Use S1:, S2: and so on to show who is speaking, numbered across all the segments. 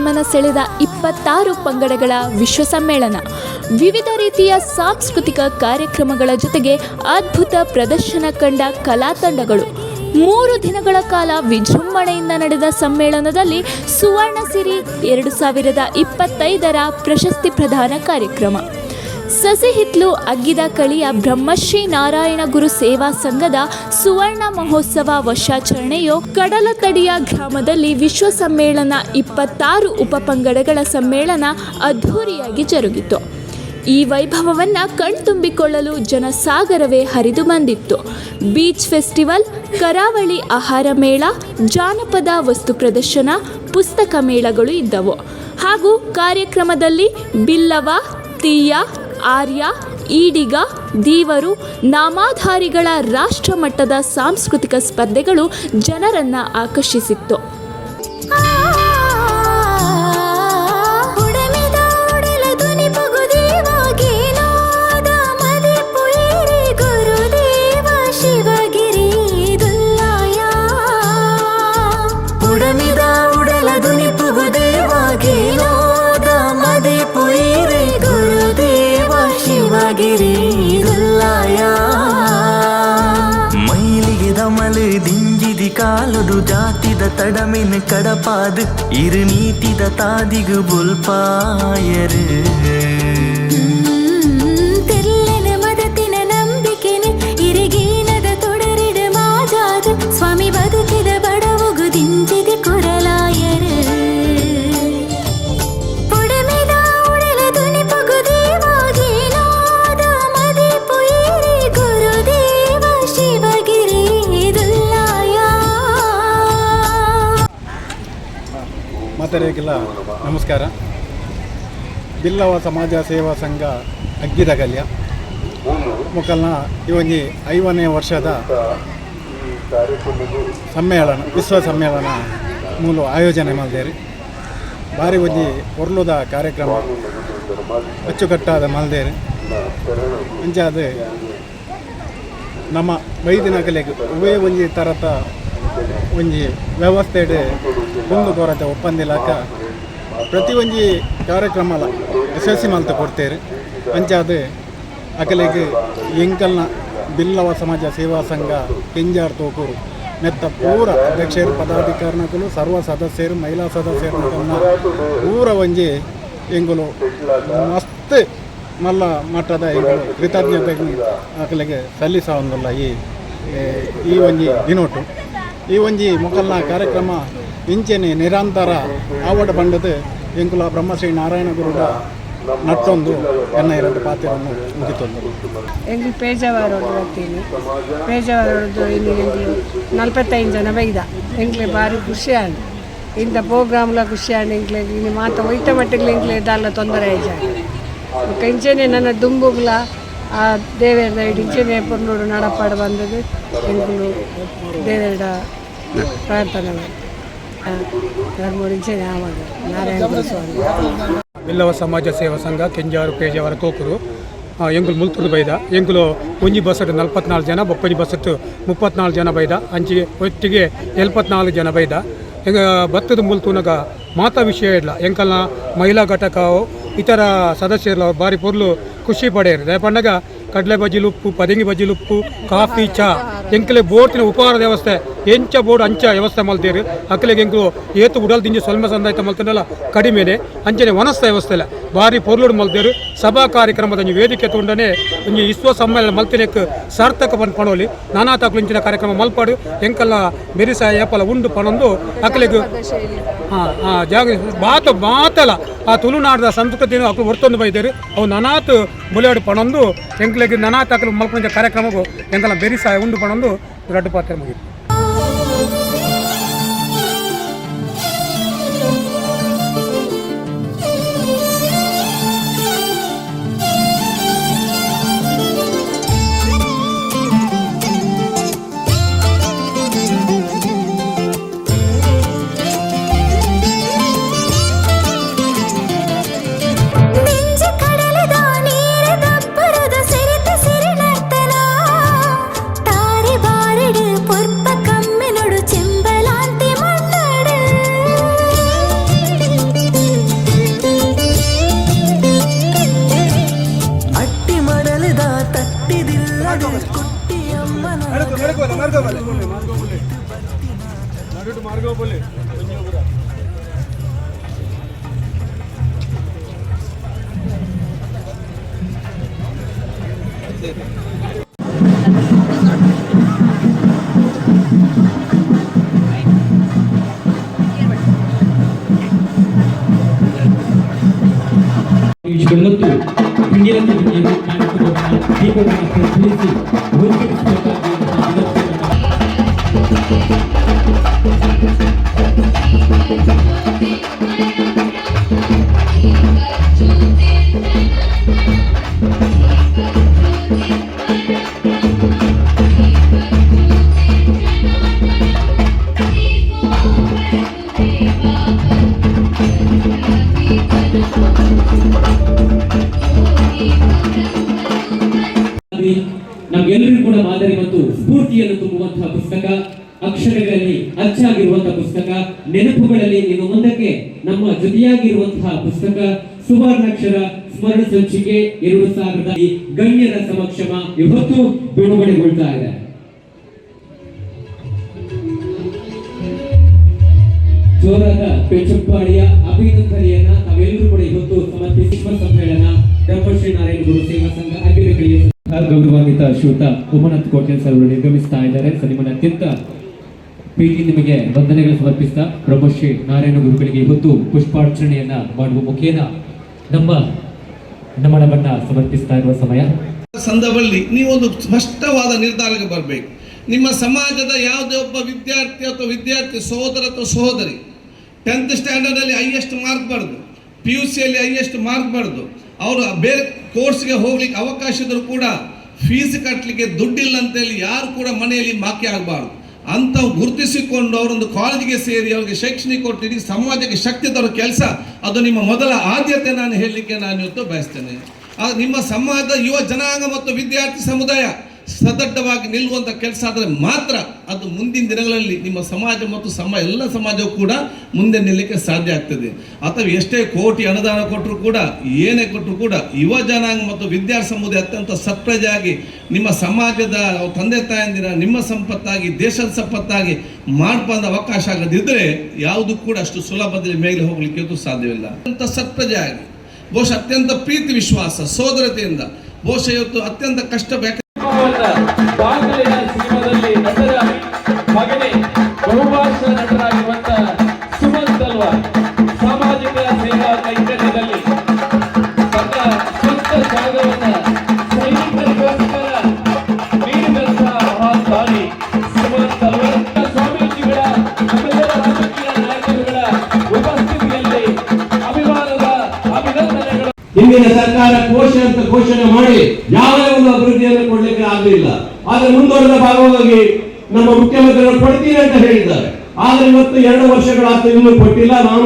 S1: ಗಮನ ಸೆಳೆದ 26 ಪಂಗಡಗಳ ವಿಶ್ವ ಸಮ್ಮೇಳನ. ವಿವಿಧ ರೀತಿಯ ಸಾಂಸ್ಕೃತಿಕ ಕಾರ್ಯಕ್ರಮಗಳ ಜೊತೆಗೆ ಅದ್ಭುತ ಪ್ರದರ್ಶನ ಕಂಡ ಕಲಾ ತಂಡಗಳು. 3 ದಿನಗಳ ಕಾಲ ವಿಜೃಂಭಣೆಯಿಂದ ನಡೆದ ಸಮ್ಮೇಳನದಲ್ಲಿ ಸುವರ್ಣ ಸಿರಿ 2025ರ ಪ್ರಶಸ್ತಿ ಪ್ರದಾನ ಕಾರ್ಯಕ್ರಮ, ಸಸಿ ಹಿತ್ಲು ಅಗ್ಗಿದ ಕಳಿಯ ಬ್ರಹ್ಮಶ್ರೀ ನಾರಾಯಣ ಗುರು ಸೇವಾ ಸಂಘದ ಸುವರ್ಣ ಮಹೋತ್ಸವ ವರ್ಷಾಚರಣೆಯು ಕಡಲತಡಿಯ ಗ್ರಾಮದಲ್ಲಿ ವಿಶ್ವ ಸಮ್ಮೇಳನ 26 ಉಪಪಂಗಡಗಳ ಸಮ್ಮೇಳನ ಅದ್ಧೂರಿಯಾಗಿ ಜರುಗಿತು. ಈ ವೈಭವವನ್ನು ಕಣ್ತುಂಬಿಕೊಳ್ಳಲು ಜನಸಾಗರವೇ ಹರಿದು ಬಂದಿತ್ತು. ಬೀಚ್ ಫೆಸ್ಟಿವಲ್, ಕರಾವಳಿ ಆಹಾರ ಮೇಳ, ಜಾನಪದ ವಸ್ತು ಪ್ರದರ್ಶನ, ಪುಸ್ತಕ ಮೇಳಗಳು ಇದ್ದವು. ಹಾಗೂ ಕಾರ್ಯಕ್ರಮದಲ್ಲಿ ಬಿಲ್ಲವ, ತೀಯ, ಆರ್ಯ, ಈಡಿಗ, ದೀವರು, ನಾಮಾಧಾರಿಗಳ ರಾಷ್ಟ್ರಮಟ್ಟದ ಸಾಂಸ್ಕೃತಿಕ ಸ್ಪರ್ಧೆಗಳು ಜನರನ್ನು ಆಕರ್ಷಿಸಿತ್ತು.
S2: ಮೈಲಿಗೆ ದಮಲು ದಿಂಜಿದಿ ಕಾಲುಡು ಜಾತಿದ ತಡಮೆನ ಕಡಪಾದು ಇರು ನೀತಿದ ತಾದಿಗು ಬುಲ್ಪಾಯರು
S3: ತೆಲ್ಲನ ಮದತಿನ ನಂಬಿಕೆನೆ ಇರಿಗೇನದ ತೊಡರಿಡ ಮಾಜಾದು ಸ್ವಾಮಿ ಬದುಕಿದ ಬಡವುಗು ದಿಂಜಿದಿ ಕೊರಲಾಯರು
S4: ಮಾತರಿಗೆಲ್ಲ ನಮಸ್ಕಾರ. ಬಿಲ್ಲವ ಸಮಾಜ ಸೇವಾ ಸಂಘ ಅಗ್ಗಿದ ಕಲ್ಯ ಮುಖಲ್ನ ಇವೊಂಜಿ 5ನೇ ವರ್ಷದ ಸಮ್ಮೇಳನ ವಿಶ್ವ ಸಮ್ಮೇಳನ ಮೂಲ ಆಯೋಜನೆ ಮಾಡಿದೇರಿ. ಭಾರಿ ಒಂಜಿ ಒರ್ಲುದ ಕಾರ್ಯಕ್ರಮ ಅಚ್ಚುಕಟ್ಟಾದ ಮಲ್ದೇರಿ. ಅಂಚಾದ ನಮ್ಮ ಬೈದಿನ ಕಲೆಗೆ ಉಭಯ ಒಂಜಿ ಥರದ ಒಂಜಿ ವ್ಯವಸ್ಥೆ ಮುಂದು ಕೊರತೆ ಒಪ್ಪಂದಿಲ್ಲಕ ಪ್ರತಿ ಒಂಜಿ ಕಾರ್ಯಕ್ರಮ ಯಶಸ್ವಿ ಮಲ್ತು ಕೊಡ್ತೇವೆ. ಅಂಚಾದ ಅಕಲೆಗೆ ಎಂಕಲ್ನ ಬಿಲ್ಲವ ಸಮಾಜ ಸೇವಾ ಸಂಘ ಕೆಂಜಾರ್ ತೋಕೂರು ನೆತ್ತ ಪೂರ ಅಧ್ಯಕ್ಷರು, ಪದಾಧಿಕಾರಿಗಳು, ಸರ್ವ ಸದಸ್ಯರು, ಮಹಿಳಾ ಸದಸ್ಯರನ್ನ ಪೂರ ಒಂಜಿ ಎಂಗುಲು ಮಸ್ತ್ ಮಲ್ಲ ಮಟ್ಟದ ಎಂಗುಲು ಕೃತಜ್ಞತೆ ಅಕಲೆಗೆ ಸಲ್ಲಿಸೋಂದಿಲ್ಲ ಈ ಒಂಜಿ ದಿನೋಟು. ಈ ಒಂಜಿ ಮೊಕಲ್ನ ಕಾರ್ಯಕ್ರಮ ಇಂಚೆನೆ ನಿರಂತರ ಆವಡ ಬಂಡದ ಎಂಕುಲ ಬ್ರಹ್ಮಶ್ರೀ ನಾರಾಯಣ ಗುರುಡ ನಟ್ಟೊಂದು ಎನ್ನ ಎರಡು ಪಾತ್ರವನ್ನು ಮುಗಿತೊಂದು
S5: ಎಂಗ್ಲು ಪೇಜಾವಾರೋಡು ಬರ್ತೀನಿ. ಪೇಜಾವಾರೋಡು ಇಲ್ಲಿ 45 ಜನ ಬೈದ ಎಂಗ್ಲೆ ಭಾರಿ ಖುಷಿ ಆಂಡ್ ಇಂಥ ಪ್ರೋಗ್ರಾಮ್ಲ ಖುಷಿ ಆಂಡ್ ಎಂಗ್ಲೆ ಇನ್ನು ಮಾತ ಒಯ್ತ ಮಟ್ಟಿಗೆ ಎಂಗ್ಲೆ ದಾಲ ತೊಂದರೆ ಆಯ್ತು. ಇಂಚೆನೆ ನನ್ನ ದುಂಬುಗ್ಲ ಆ ದೇವೇರ ಇಂಚೆನೆ ಪುರ್ನೋಡು ನಡಪಾಡು ಬಂದದ್ದು ಎಂಗ್ಲು ದೇವೇರ ಪ್ರಾರ್ಥನೆ ಧರ್ಮೋರಿಂಚೆನೆ ಆವಾಗ ನಾರಾಯಣ ಸ್ವಾಮಿ.
S6: ಬಿಲ್ಲವ ಸಮಾಜ ಸೇವಾ ಸಂಘ ಕೆಂಜಾರು ಪೇಜಾವರ ತೋಕುರು ಎಂಗುಲು ಮುಲ್ತುದು ಬೈದ ಎಂಗುಲು ಒಂಜಿ ಬಸ್ಸಟ್ಟು 44 ಜನ, ಬೊಪ್ಪಂಜಿ ಬಸ್ಸಟ್ಟು 34 ಜನ ಬೈದ, ಅಂಚಿಗೆ ಒಟ್ಟಿಗೆ 74 ಜನ ಬೈದ. ಎಂಗ ಬತ್ತದ ಮುಲ್ತುನಗ ಮಾತಾ ವಿಷಯ ಇಲ್ಲ. ಎಂಕಲ್ನ ಮಹಿಳಾ ಘಟಕ ಇತರ ಸದಸ್ಯರು ಭಾರಿ ಪೊರ್ಲು ಖುಷಿ ಪಡೆಯರು. ದಯಪಂಡಗ ಕಡಲೆ ಬಜ್ಜಿಲು ಉಪ್ಪು, ಪದಂಗಿ ಬಜ್ಜಿಲು ಉಪ್ಪು, ಕಾಫಿ, ಚಾ ಎಂಕಲೆ ಬೋಟಿನ ಉಪಹಾರ ವ್ಯವಸ್ಥೆ ಎಂಚ ಬೋರ್ಡ್ ಅಂಚ ವ್ಯವಸ್ಥೆ ಮಲ್ತೀರಿ. ಅಕ್ಕಲೆಗೆ ಎಂಕು ಏತು ಉಡಲ್ ದಿಂಜಿ ಸ್ವಲ್ಪ ಸಂದಾಯ್ತ ಮಲ್ತನಲ್ಲ ಕಡಿಮೆನೆ ಅಂಚನೆ ವನಸ್ಥ ವ್ಯವಸ್ಥೆ ಇಲ್ಲ ಭಾರಿ ಪೊರ್ಲುಡು ಮಲ್ತೇರು. ಸಭಾ ಕಾರ್ಯಕ್ರಮದ ವೇದಿಕೆ ತೊಂಡನೆ ಒಂಜಿ ವಿಶ್ವ ಸಮ್ಮೇಳನ ಮಲ್ತಿನಕ್ಕೆ ಸಾರ್ಥಕ ಬಂದು ಪಣೋಲಿ ನಾನಾ ತಾಕುಲಿಂಚಿನ ಕಾರ್ಯಕ್ರಮ ಮಲ್ಪಾಡು ಎಂಕಲ್ಲ ಬೆರಿಸ ಏಪಲ ಉಂಡು ಪಣಂದು ಅಕ್ಕಲೆಗೆ ಜಾಗ ಮಾತಲ್ಲ ಆ ತುಳುನಾಡದ ಸಂಸ್ಕೃತಿನ ಅಕ್ಕಳು ಹೊರ್ತೊಂದು ಬೈದೇರು. ಅವು ನನಾತ್ ಮುಲಿಯಾಡು ಪಣಂದು ಎಂಕ್ಲೆಗೆ ನನಾ ತಾಕಲು ಮಲ್ಪಂಚ ಕಾರ್ಯಕ್ರಮಕ್ಕೂ ಎಂಕಲ್ಲ ಬೆರಿಸ ಉಂಡು ಪಣಂದು ದೊಡ್ಡ ಪಾತ್ರ ಮುಗಿತು.
S3: ಪುರ್ಪ
S2: ಮಾಡು ಕುಟ್ಟಿಯಮ್ಮನ
S7: ಮತ್ತು ಇಂಡಿಯನ್ ಕಾರ್ಯಕ್ರಮವನ್ನು ದೀಪಗಳನ್ನು ಪ್ರಜ್ವಲಿಸಿ ನಮ್ಗೆಲ್ಲರಿಗೂ ಕೂಡ ಮಾದರಿ ಮತ್ತು ಸ್ಫೂರ್ತಿಯನ್ನು ತುಂಬುವಂತಹ ಪುಸ್ತಕ, ಅಕ್ಷರಗಳಲ್ಲಿ ಅಚ್ಚಾಗಿರುವಂತಹ ಪುಸ್ತಕ, ನೆನಪುಗಳಲ್ಲಿ ಇನ್ನು ಮುಂದಕ್ಕೆ ನಮ್ಮ ಜೊತೆಯಾಗಿರುವಂತಹ ಪುಸ್ತಕ, ಸುವರ್ಣಾಕ್ಷರ ಸ್ಮರಣ ಸಂಚಿಕೆ 2000 ಗಣ್ಯರ ಸಮಕ್ಷಮ ಇವತ್ತು ಬಿಡುಗಡೆಗೊಳ್ತಾ ಇದೆ. ಜೋರಾದ ಪೆಚ್ಚುಪ್ಪಾಡಿಯ ಅಭಿನಂದನೆಯನ್ನ ತಾವೆಲ್ಲರೂ ಕೂಡ ಇವತ್ತು ಸಮರ್ಪಿಸುವ ಸಮ್ಮೇಳನ ಬ್ರಹ್ಮಶ್ರೀ ನಾರಾಯಣ ಗುರು ಸೇವಾ ಸಂಘ ಅಖಿಲ ಗೌರವಾನ್ವಿತ ಶ್ರೀಯುತ ಉಮನಾಥ್ ಕೋಟೆಲ್ ಸರ್ ಅವರು ನಿರ್ಗಮಿಸ್ತಾ ಇದ್ದಾರೆ. ಸರ್, ನಿಮ್ಮನ್ನ ಅತ್ಯಂತ ಪ್ರೀತಿ ನಿಮಗೆ ವಂದನೆಗಳು ಸಮರ್ಪಿಸ್ತಾ ಬ್ರಹ್ಮಶ್ರೀ ನಾರಾಯಣ ಗುರುಗಳಿಗೆ ಇವತ್ತು ಪುಷ್ಪಾರ್ಚನೆಯನ್ನ ಮಾಡುವ ಮುಖೇನ ನಮ್ಮ ನಮನವನ್ನ ಸಮರ್ಪಿಸ್ತಾ ಇರುವ ಸಮಯ
S8: ಸಂದರ್ಭದಲ್ಲಿ ನೀವೊಂದು ಸ್ಪಷ್ಟವಾದ ನಿರ್ಧಾರಕ್ಕೆ ಬರಬೇಕು. ನಿಮ್ಮ ಸಮಾಜದ ಯಾವುದೇ ಒಬ್ಬ ವಿದ್ಯಾರ್ಥಿ ಅಥವಾ ವಿದ್ಯಾರ್ಥಿ ಸಹೋದರ ಅಥವಾ ಸಹೋದರಿ 10th ಸ್ಟ್ಯಾಂಡರ್ಡಲ್ಲಿ ಹೈಯೆಸ್ಟ್ ಮಾರ್ಕ್ ಬರೆದು, PUCಯಲ್ಲಿ ಹೈಯೆಸ್ಟ್ ಮಾರ್ಕ್ ಬರೆದು ಅವರು ಬೇರೆ ಕೋರ್ಸ್ಗೆ ಹೋಗ್ಲಿಕ್ಕೆ ಅವಕಾಶ ಇದ್ದರೂ ಕೂಡ ಫೀಸ್ ಕಟ್ಟಲಿಕ್ಕೆ ದುಡ್ಡಿಲ್ಲ ಅಂತೇಳಿ ಯಾರು ಕೂಡ ಮನೆಯಲ್ಲಿ ಬಾಕಿ ಆಗಬಾರ್ದು. ಅಂಥವು ಗುರುತಿಸಿಕೊಂಡು ಅವರೊಂದು ಕಾಲೇಜಿಗೆ ಸೇರಿ ಅವರಿಗೆ ಶೈಕ್ಷಣಿಕ ಕೊಟ್ಟಿದ್ದು ಸಮಾಜಕ್ಕೆ ಶಕ್ತಿ ತರೋ ಕೆಲಸ, ಅದು ನಿಮ್ಮ ಮೊದಲ ಆದ್ಯತೆ ನಾನು ಹೇಳಲಿಕ್ಕೆ ನಾನು ಇವತ್ತು ಬಯಸ್ತೇನೆ. ನಿಮ್ಮ ಸಮಾಜದ ಯುವ ಜನಾಂಗ ಮತ್ತು ವಿದ್ಯಾರ್ಥಿ ಸಮುದಾಯ ಸದೃಢವಾಗಿ ನಿಲ್ಲುವಂಥ ಕೆಲಸ ಆದರೆ ಮಾತ್ರ ಅದು ಮುಂದಿನ ದಿನಗಳಲ್ಲಿ ನಿಮ್ಮ ಸಮಾಜ ಮತ್ತು ಎಲ್ಲ ಸಮಾಜವು ಕೂಡ ಮುಂದೆ ನಿಲ್ಲಕ್ಕೆ ಸಾಧ್ಯ ಆಗ್ತದೆ. ಅಥವಾ ಎಷ್ಟೇ ಕೋಟಿ ಅನುದಾನ ಕೊಟ್ಟರು ಕೂಡ, ಏನೇ ಕೊಟ್ಟರು ಕೂಡ ಯುವ ಜನಾಂಗ ಮತ್ತು ವಿದ್ಯಾರ್ಥಿ ಸಮುದಾಯ ಅತ್ಯಂತ ಸತ್ಪ್ರಜೆಯಾಗಿ ನಿಮ್ಮ ಸಮಾಜದ ತಂದೆ ತಾಯಂದಿರ ನಿಮ್ಮ ಸಂಪತ್ತಾಗಿ, ದೇಶದ ಸಂಪತ್ತಾಗಿ ಮಾಡ್ಬಂದ ಅವಕಾಶ ಆಗದಿದ್ದರೆ ಯಾವುದು ಕೂಡ ಅಷ್ಟು ಸುಲಭದಲ್ಲಿ ಮೇಲೆ ಹೋಗ್ಲಿಕ್ಕೆ ಅದು ಸಾಧ್ಯವಿಲ್ಲ. ಅತ್ಯಂತ ಸತ್ಪ್ರಜೆಯಾಗಿ, ಬಹುಶಃ ಅತ್ಯಂತ ಪ್ರೀತಿ ವಿಶ್ವಾಸ ಸೋದರತೆಯಿಂದ, ಬಹುಶಃ ಇವತ್ತು ಅತ್ಯಂತ ಕಷ್ಟ
S7: ದಾಖಲೆಯ ಸಿನಿಮಾದಲ್ಲಿ ನಟರ ಮಗನೇ ಬಹುಭಾಷಾ ನಟರಾಗಿರುವಂತ ಸುಮಂತ್ ಅಲ್ವಾರ್ ಸಾಮಾಜಿಕ ಸೇವಾ ಕೈಂಕರ್ಯದಲ್ಲಿ ತನ್ನ ಸ್ವಂತ ಜಾಗವನ್ನ ಸೈನಿಕರಿಗೋಸ್ಕರ ನೀಡಿದಂತಹ ಮಹಾನ್ ದಾನಿ ಸುಮಂತ್ ಅಲ್ವಾರ್ ಸ್ವಾಮೀಜಿಗಳ ನಮ್ಮೆಲ್ಲರ ರಾಜಕೀಯ ನಾಯಕರುಗಳ ಉಪಸ್ಥಿತಿಯಲ್ಲಿ ಅಭಿನಂದನೆಗಳು. ಹಿಂದಿನ ಸರ್ಕಾರ ಕೋಶ ಅಂತ ಘೋಷಣೆ ಮಾಡಿ ಯಾವುದೇ ಒಂದು ಅಭಿವೃದ್ಧಿಯನ್ನು ಕೊಡ್ಲಿಕ್ಕೆ ಆಗಲಿಲ್ಲ. ಆದ್ರೆ ಮುಂದುವರೆದ ಭಾಗವಾಗಿ ನಮ್ಮ ಮುಖ್ಯಮಂತ್ರಿಗಳು ಕೊಡ್ತೀನಿ ಅಂತ ಹೇಳಿದ್ದಾರೆ. ಆದ್ರೆ ಇವತ್ತು 2 ವರ್ಷಗಳಾಗ್ತದೆ, ಇನ್ನೂ ಕೊಟ್ಟಿಲ್ಲ. ನಾನು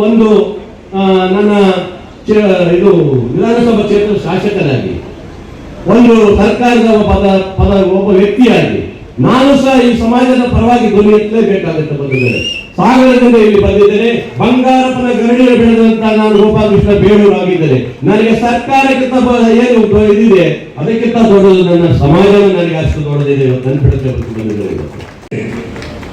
S7: ಒಂದು ನನ್ನ ವಿಧಾನಸಭಾ ಕ್ಷೇತ್ರ ಶಾಸಕರಾಗಿ, ಒಂದು ಸರ್ಕಾರದ ಒಬ್ಬ ವ್ಯಕ್ತಿಯಾಗಿ ನಾನು ಸಹ ಈ ಸಮಾಜದ ಪರವಾಗಿ ಧ್ವನಿ ಎತ್ತಲೇಬೇಕಾಗುತ್ತೆ. ಬಂದಿದ್ದೇನೆ, ಸಾಗರದಿಂದ ಇಲ್ಲಿ ಬಂದಿದ್ದೇನೆ. ಬಂಗಾರಪ್ಪನ ಗರಡಿಯ ಬೆಳೆದಂತ ನಾನು ಗೋಪಾಲಕೃಷ್ಣ ಬೇಳೂರು ಆಗಿದ್ದೇನೆ. ನನಗೆ ಸರ್ಕಾರಕ್ಕಿಂತ ಏನು ಇದಿದೆ ಅದಕ್ಕಿಂತ ದೊಡ್ಡದು ನನ್ನ ಸಮಾಜವೇ ನನಗೆ ಅಷ್ಟು ದೊಡ್ಡದಿದೆ. ನೆನಪಿಡುತ್ತೆ ಬಂದಿದ್ದೇನೆ.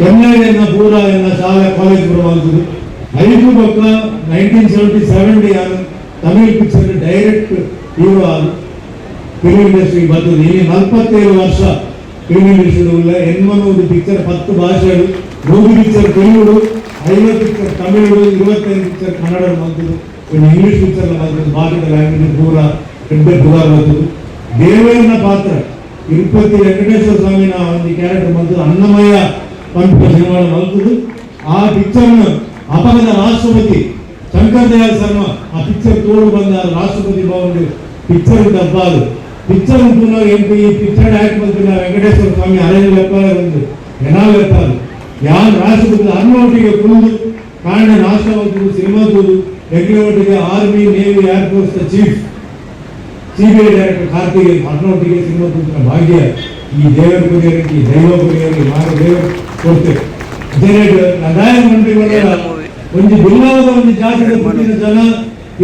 S9: ಕೆನ್ನೈನ ಪೂರ ಎನ್ನ ಶಾಲೆ ಕಾಲೇಜ್ ಬರುವಂಥದ್ದು 5 ಪಕ್ಕ 1977 ಯಾರು Tamil picture direct hero film industry ಬಂದದ್ದು. ಇಲ್ಲಿ 47 ವರ್ಷ ಫಿಲ್ಮ್ ಇಂಡಸ್ಟ್ರಿ ಉಳ್ಳ ಎನ್ಮನೂರು ಪಿಕ್ಚರ್ 10 ಭಾಷೆಗಳು, 100 picture Telugu, 50 picture Tamil, 25 picture Kannada ಬಂದದ್ದು, ಒಂದು ಇಂಗ್ಲಿಷ್ ಪಿಕ್ಚರ್ ಬಂದದ್ದು, ಭಾರತದ ಲ್ಯಾಂಗ್ವೇಜ್ ಪೂರ ಎಡ್ಡೆ ಪುಗಾರ ಬಂದದ್ದು. ದೇವೇಂದ್ರ ಪಾತ್ರ ತಿರುಪತಿ ವೆಂಕಟೇಶ್ವರ ಸ್ವಾಮಿನ ಒಂದು ಕ್ಯಾರೆಕ್ಟರ್ ಬಂದದ್ದು, ಅನ್ನಮಯ್ಯ ಪಂಪ ಸಿನಿಮಾ ಬಂದದ್ದು. ಆ ಪಿಕ್ಚರ್ನ ಅಪಗದ ರಾಷ್ಟ್ರಪತಿ ಶಂಕರ್ ದಯಾಳ್ ಶರ್ಮಾ ಆ ಪಿಕ್ಚರ್ ತೋಡು ಬಂದ ರಾಷ್ಟ್ರಪತಿ ಭವನ ಪಿಕ್ಚರ್ ಡಬ್ಬಾದು ಪಿಕ್ಚರ್ ಪುನಃ ಎಂಪಿ ಈ ಪಿಕ್ಚರ್ ಆಕ್ಟ್ ಬಂದಿಲ್ಲ. ವೆಂಕಟೇಶ್ವರ ಸ್ವಾಮಿ ಅರೇಂಜ್ ಲೆಪ್ಪಾರೆ ಬಂದು ಎನಾಲ್ ಲೆಪ್ಪಾರು ಯಾರು ರಾಷ್ಟ್ರಪತಿ ಅನ್ನೊಟ್ಟಿಗೆ ಕುಂದು ಕಾರಣ ರಾಷ್ಟ್ರಪತಿ ಸಿನಿಮಾ ತೂದು ಒಟ್ಟಿಗೆ army, navy, air force chief, CBI director Karthik ಅನ್ನೊಟ್ಟಿಗೆ ಸಿನಿಮಾ ತೂದಿನ ಭಾಗ್ಯ ಈ ದೇವರ ಪೂಜೆಗೆ, ಈ ದೈವ ಪೂಜೆಗೆ ಮಾರು ದೇವರು ಕೊಡ್ತೇವೆ. ಕಂದಾಯ ಮಂತ್ರಿಗಳ ಒಂದು ಜಿಲ್ಲಾದ ಒಂದು ಜಾತಿಯ ಪುಟ್ಟಿನ ಜನ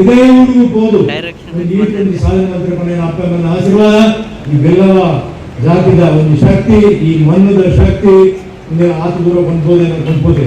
S9: ಇದೇ ಊರಿಗೂ ಹೋದು ಈ ಸಾಧನೆ ಮಂತ್ರಿ ಮನೆಯ ಅಪ್ಪಮ್ಮನ ಆಶೀರ್ವಾದ ಈ ಬೆಲ್ಲವ ಜಾತಿದ ಒಂದು ಶಕ್ತಿ, ಈ ಮಣ್ಣದ ಶಕ್ತಿ ಆತ ದೂರ ಕೊಂಡ್ಬೋದೇನೋ ಕೊಂಡ್ಬೋದೆ.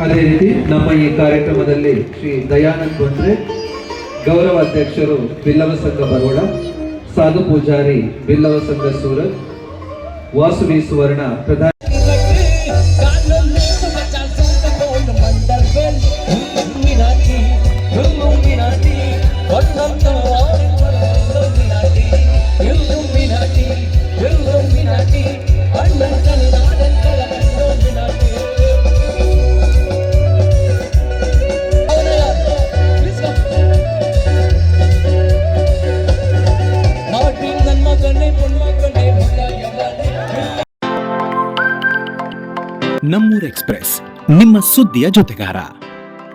S10: ಅದೇ ರೀತಿ ನಮ್ಮ ಈ ಕಾರ್ಯಕ್ರಮದಲ್ಲಿ ಶ್ರೀ ದಯಾನಂದ್ ಬಂದ್ರೆ ಗೌರವ ಅಧ್ಯಕ್ಷರು ಬಿಲ್ಲವ ಸಂಘ ಬರೋಡ, ಸಾಧು ಪೂಜಾರಿ ಬಿಲ್ಲವ ಸಂಘ ಸೂರತ್, ವಾಸುವಿ ಸುವರ್ಣ ಪ್ರಧಾನ
S11: ನಮ್ಮೂರ್ ಎಕ್ಸ್‌ಪ್ರೆಸ್, ನಿಮ್ಮ ಸುದ್ದಿಯ ಜೊತೆಗಾರ.